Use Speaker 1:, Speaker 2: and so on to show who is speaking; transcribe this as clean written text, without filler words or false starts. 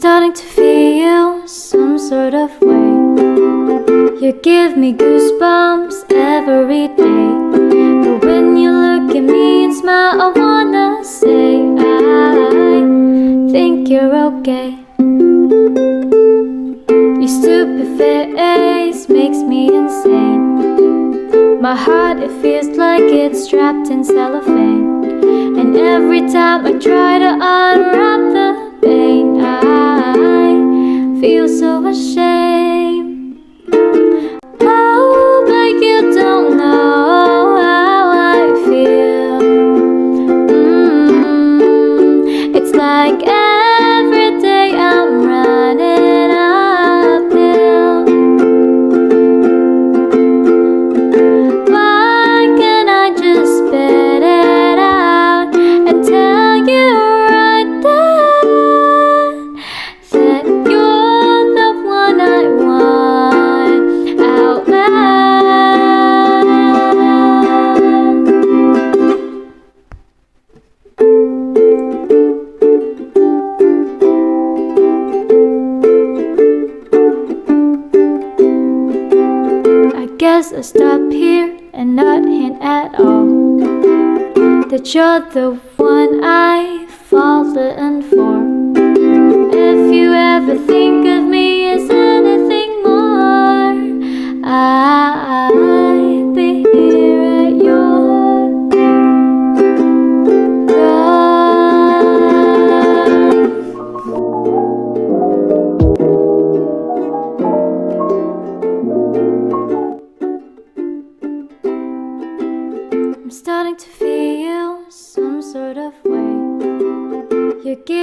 Speaker 1: starting to feel some sort of way. You give me goosebumps every day. But when you look at me and smile, I wanna say I think you're okay. Your stupid face makes me insane. My heart, it feels like it's trapped in cellophane. And every time I try to unwrap the pain, I feel so ashamed. Oh, but you don't know how I feel. It's like every day I'm running uphill. Why can't I just spit it out and tell you right then that you're the one I want out loud? I guess I'll stop here and not hint at all that you're the one I've fallen for. If you ever think of me as anything more, I'd be here at your call. I'm starting to feel some sort of way. You give